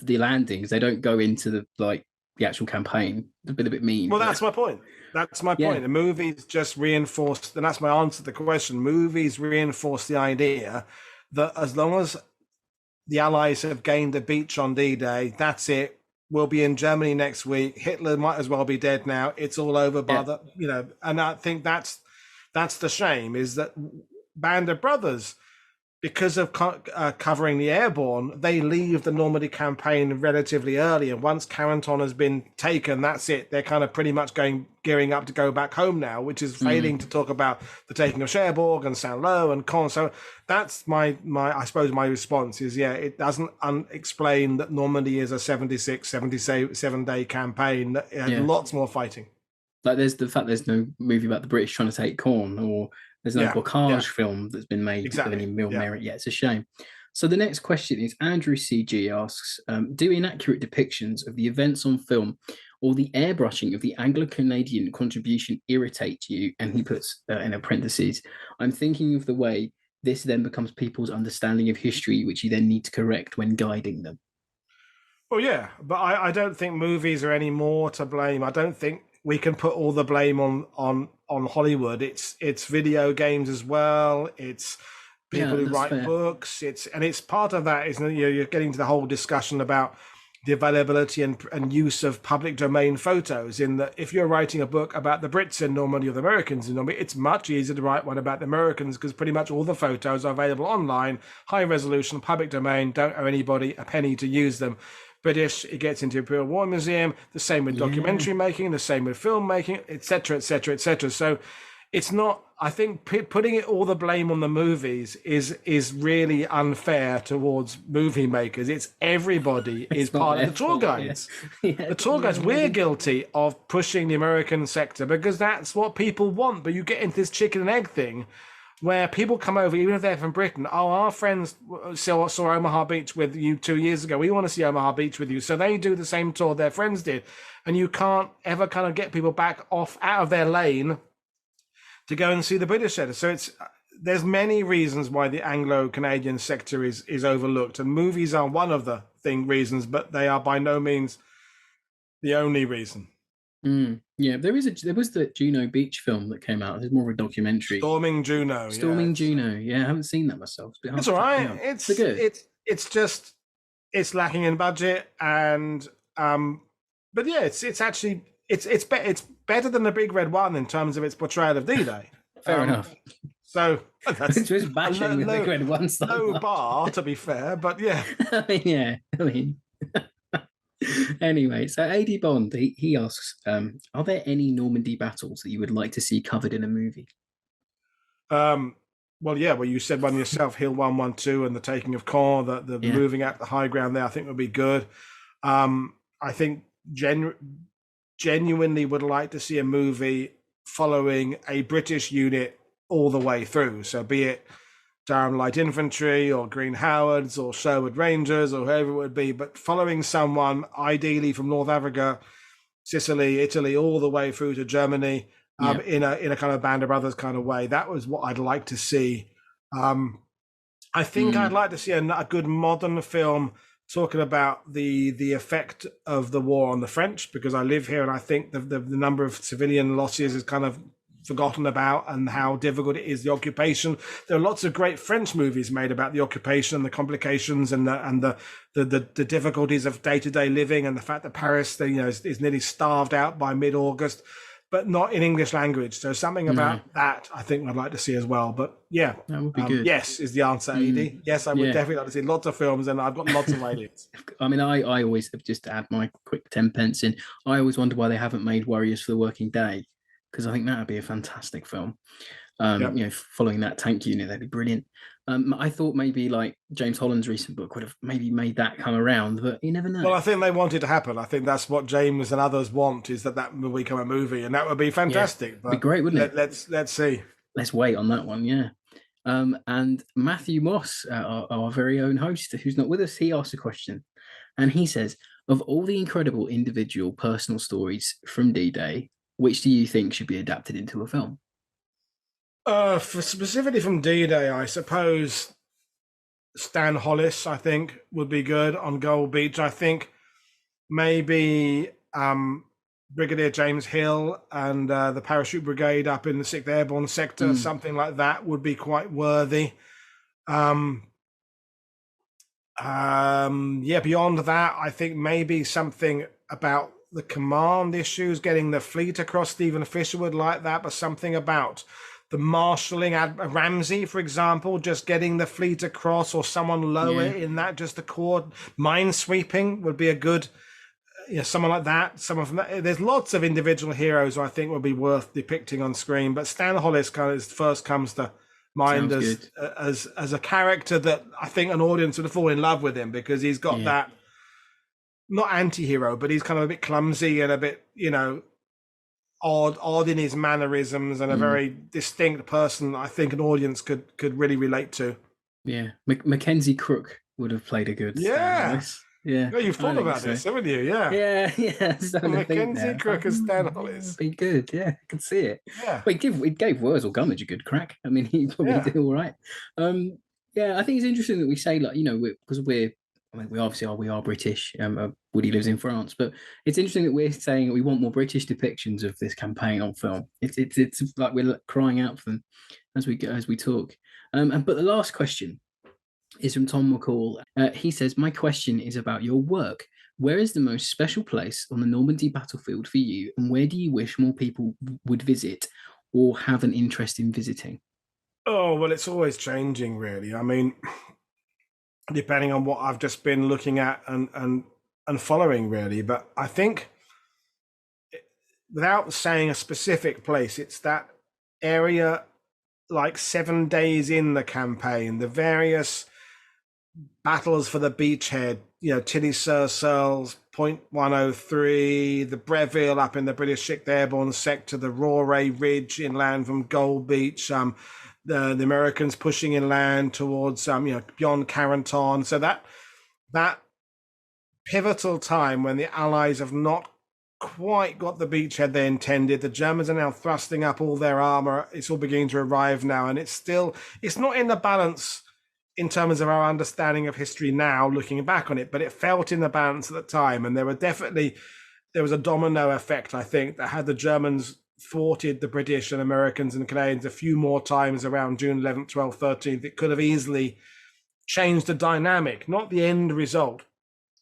landings. They don't go into the actual campaign. It's been a bit mean. Well, that's my point. That's my point. The movies just reinforced, and that's my answer to the question. Movies reinforce the idea that as long as the Allies have gained a beach on D-Day, that's it. We'll be in Germany next week. Hitler might as well be dead now. It's all over by and I think that's the shame, is that Band of Brothers, because of covering the airborne, they leave the Normandy campaign relatively early. And once Carenton has been taken, that's it. They're kind of pretty much gearing up to go back home now, which is failing to talk about the taking of Cherbourg and Saint-Lô and Caen. So that's my I suppose my response is, it doesn't explain that Normandy is a 77-day campaign that had lots more fighting. Like there's no movie about the British trying to take Caen, or there's no Bocage film that's been made with any real merit yet. It's a shame. So the next question is Andrew CG asks, do inaccurate depictions of the events on film or the airbrushing of the Anglo-Canadian contribution irritate you? And he puts in a parentheses, I'm thinking of the way this then becomes people's understanding of history, which you then need to correct when guiding them. Well, yeah, but I don't think movies are any more to blame. I don't think we can put all the blame on Hollywood. It's video games as well. It's people who write books. It's part of that, isn't it? You're getting to the whole discussion about the availability and use of public domain photos. In that, if you're writing a book about the Brits in Normandy or the Americans in Normandy, it's much easier to write one about the Americans because pretty much all the photos are available online, high resolution, public domain. Don't owe anybody a penny to use them. British, it gets into Imperial War Museum, the same with documentary making, the same with filmmaking, etc., etc., etc. So it's not, I think putting it all the blame on the movies is really unfair towards movie makers. It's everybody is part of the tour guides. The tour guides, we're guilty of pushing the American sector because that's what people want. But you get into this chicken and egg thing where people come over, even if they're from Britain. Oh, our friends saw Omaha Beach with you 2 years ago. We want to see Omaha Beach with you. So they do the same tour their friends did. And you can't ever kind of get people back off out of their lane to go and see the British sector. So there's many reasons why the Anglo-Canadian sector is overlooked. And movies are one of the reasons, but they are by no means the only reason. Yeah, there was the Juno Beach film that came out. It's more of a documentary. Storming Juno. Juno. Yeah, I haven't seen that myself. It's all right. It's good. It's lacking in budget, and but yeah, it's actually it's better than the Big Red One in terms of its portrayal of D-Day. Fair enough. So that's just bashing the Big Red One. No bar, to be fair, but yeah. I mean. Anyway, so AD Bond, he asks, are there any Normandy battles that you would like to see covered in a movie? Well, yeah, you said one yourself, Hill 112 and the taking of Caen, the moving at the high ground there, I think would be good. I think genuinely would like to see a movie following a British unit all the way through. So be it Durham Light Infantry or Green Howards or Sherwood Rangers or whoever it would be, but following someone ideally from North Africa, Sicily, Italy, all the way through to Germany, in a kind of Band of Brothers kind of way. That was what I'd like to see. I think I'd like to see a good modern film talking about the effect of the war on the French, because I live here and I think the number of civilian losses is kind of forgotten about, and how difficult it is, the occupation. There are lots of great French movies made about the occupation, the complications, and the difficulties of day-to-day living, and the fact that Paris, is nearly starved out by mid-August, but not in English language. So something about that I think I'd like to see as well. But yeah, that would be good. Yes is the answer, AD. Yes, I would definitely like to see lots of films, and I've got lots of ideas. I mean, I always, just to add my quick 10 pence in, I always wonder why they haven't made Warriors for the Working Day, because I think that would be a fantastic film. Following that tank unit, that'd be brilliant. I thought maybe like James Holland's recent book would have maybe made that come around, but you never know. Well, I think they want it to happen. I think that's what James and others want, is that will become a movie, and that would be fantastic. Yeah, it'd be great, wouldn't it? Let's see. Let's wait on that one, yeah. And Matthew Moss, our very own host, who's not with us, he asked a question, and he says, of all the incredible individual personal stories from D-Day, which do you think should be adapted into a film? Specifically from D-Day, I suppose Stan Hollis, I think, would be good on Gold Beach. I think maybe Brigadier James Hill and the Parachute Brigade up in the 6th Airborne Sector, something like that would be quite worthy. Beyond that, I think maybe something about the command issues, getting the fleet across. Stephen Fisher would like that, but something about the marshalling, Ramsey, for example, just getting the fleet across, or someone lower in that, just the core mine sweeping would be a good, someone like that. Someone from that. There's lots of individual heroes who I think would be worth depicting on screen, but Stan Hollis kind of first comes to mind as a character that I think an audience would fall in love with him, because he's got that, not anti-hero, but he's kind of a bit clumsy and a bit, odd in his mannerisms, and a very distinct person I think an audience could really relate to. Yeah, Mackenzie Crook would have played a good Stan Hollis. Yeah. Well, you've thought about this, haven't you? Yeah. Yeah. Mackenzie Crook as Stan Hollis. Be good. Yeah, I can see it. Yeah. But it gave Wurzel Gummidge a good crack. I mean, he probably did all right. I think it's interesting that we say, like, because we are British. Woody lives in France, but it's interesting that we're saying we want more British depictions of this campaign on film. It's like we're crying out for them as we talk. But the last question is from Tom McCall. He says, "My question is about your work. Where is the most special place on the Normandy battlefield for you, and where do you wish more people would visit or have an interest in visiting?" Oh, well, it's always changing, really. I mean, depending on what I've just been looking at and following, really. But I think, without saying a specific place, it's that area, like 7 days in the campaign, the various battles for the beachhead, Tilly-sur-Seulles, Point 103, the Breville up in the British 6th Airborne Sector, the Rauray Ridge inland from Gold Beach, the Americans pushing inland towards beyond Carenton. So that pivotal time when the Allies have not quite got the beachhead they intended. The Germans are now thrusting up all their armor. It's all beginning to arrive now, and it's not in the balance in terms of our understanding of history now, looking back on it, but it felt in the balance at the time. And there was a domino effect, I think, that had the Germans thwarted the British and Americans and Canadians a few more times around June 11th, 12th, 13th, it could have easily changed the dynamic, not the end result.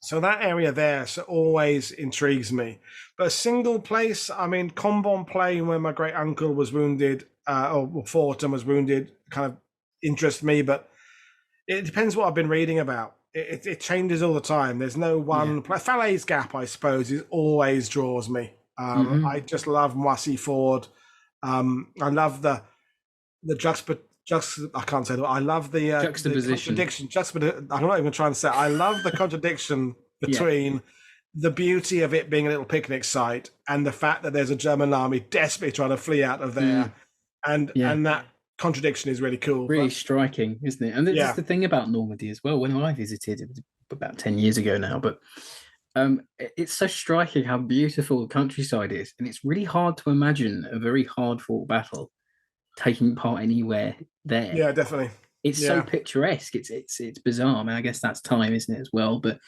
So that area there always intrigues me. But a single place, I mean, Combon Plain, where my great uncle was wounded, or fought and was wounded, kind of interests me. But it depends what I've been reading about. It changes all the time. There's no one place. Falaise Gap, I suppose, always draws me. I just love Moissy Ford. I love the I can't say that. I love the juxtaposition. I'm not even trying to say. I love the contradiction between the beauty of it being a little picnic site and the fact that there's a German army desperately trying to flee out of there, and that contradiction is really cool. Really striking, isn't it? And that's the thing about Normandy as well. When I visited, it was about 10 years ago now, but it's so striking how beautiful the countryside is, and it's really hard to imagine a very hard fought battle taking part anywhere there. Yeah, definitely. It's so picturesque. It's bizarre. I mean, I guess that's time, isn't it, as well? But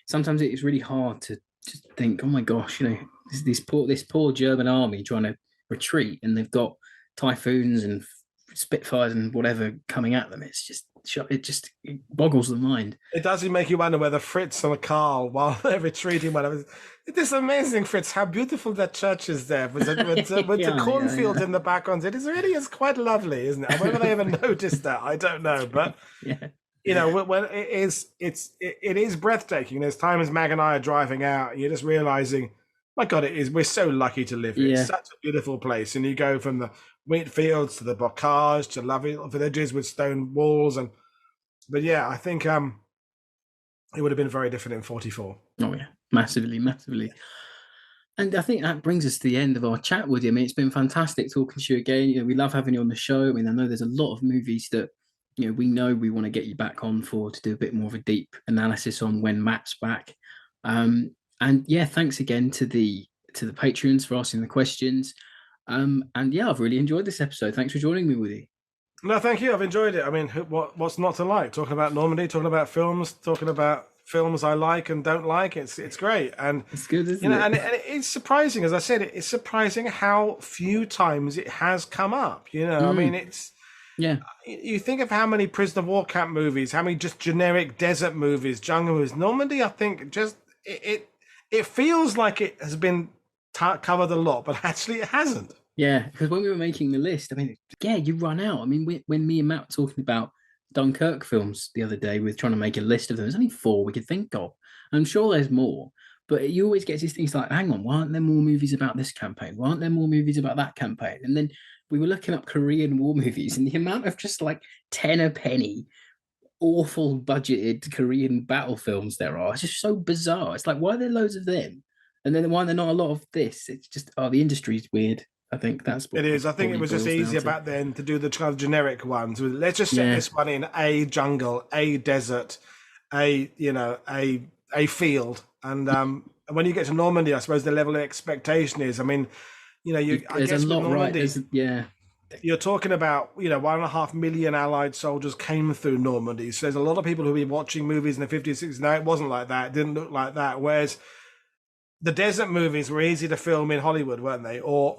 sometimes it's really hard to just think, oh my gosh, this poor German army trying to retreat, and they've got typhoons and Spitfires and whatever coming at them. It boggles the mind. It does make you wonder whether Fritz and Karl, while they're retreating, whatever. It is amazing, Fritz, how beautiful that church is there with the cornfield in the background. It really is quite lovely, isn't it? Whether they ever noticed that, I don't know. But when it is breathtaking. There's times Mag and I are driving out, you're just realizing, my God, we're so lucky to live here. It's such a beautiful place. And you go from the wheat fields to the bocage to lovely villages with stone walls. But I think it would have been very different in 44. Oh yeah, massively. And I think that brings us to the end of our chat, Woody. I mean, it's been fantastic talking to you again. We love having you on the show. I mean, I know there's a lot of movies that we know we want to get you back on for, to do a bit more of a deep analysis on when Matt's back. And thanks again to the patrons for asking the questions. I've really enjoyed this episode. Thanks for joining me, Woody. No, thank you. I've enjoyed it. I mean, what's not to like? Talking about Normandy, talking about films, talking about films I like and don't like. It's great, and it's good, isn't it? And it's surprising, as I said, it's surprising how few times it has come up. I mean, it's You think of how many prisoner of war camp movies, how many just generic desert movies, jungle movies. Normandy, I think, just it feels like it has been covered a lot, but actually it hasn't. Yeah, because when we were making the list, I mean, you run out. I mean, when me and Matt were talking about Dunkirk films the other day, with trying to make a list of them, there's only 4 we could think of. I'm sure there's more, but you always get these things like, hang on, why aren't there more movies about this campaign? Why aren't there more movies about that campaign? And then we were looking up Korean war movies, and the amount of just like 10 a penny, awful budgeted Korean battle films there are, it's just so bizarre. It's like, why are there loads of them? And then why are there not a lot of this? It's just, the industry's weird. I think that's what it is. I think it was just easier back then to do the kind of generic ones. Let's just set this one in a jungle, a desert, a field. And when you get to Normandy, I suppose the level of expectation is, I mean, there's a lot, Normandy, right? You're talking about, 1.5 million Allied soldiers came through Normandy. So there's a lot of people who'll be watching movies in the 50s, 60s. No, it wasn't like that. It didn't look like that. Whereas the desert movies were easy to film in Hollywood, weren't they? Or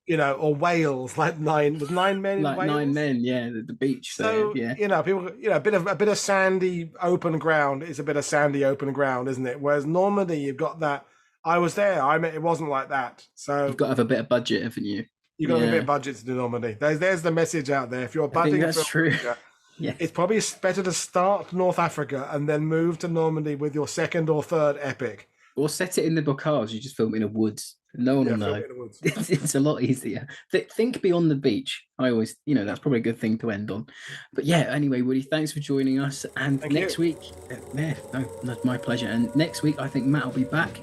Wales, like 9 Men in like Wales? 9 Men, the beach. So there, people, a bit of sandy open ground is a bit of sandy open ground, isn't it? Whereas Normandy, you've got that. I was there. It wasn't like that. So you've got to have a bit of budget, haven't you? You've got to have a bit of budget to do Normandy. There's the message out there. If you're budgeting, that's true. It's probably better to start North Africa and then move to Normandy with your second or third epic. Or set it in the bocage. You just film it in a woods. No one will know. It's a lot easier. Think beyond the beach. I always, that's probably a good thing to end on. But anyway, Woody, thanks for joining us. And next week, that's my pleasure. And next week, I think Matt will be back.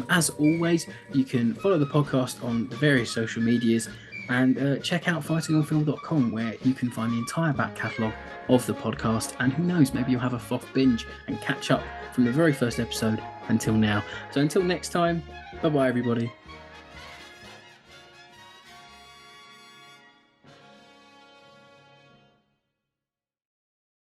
As always, you can follow the podcast on the various social medias. And check out fightingonfilm.com, where you can find the entire back catalogue of the podcast. And who knows, maybe you'll have a FOF binge and catch up from the very first episode until now. So until next time, bye-bye, everybody.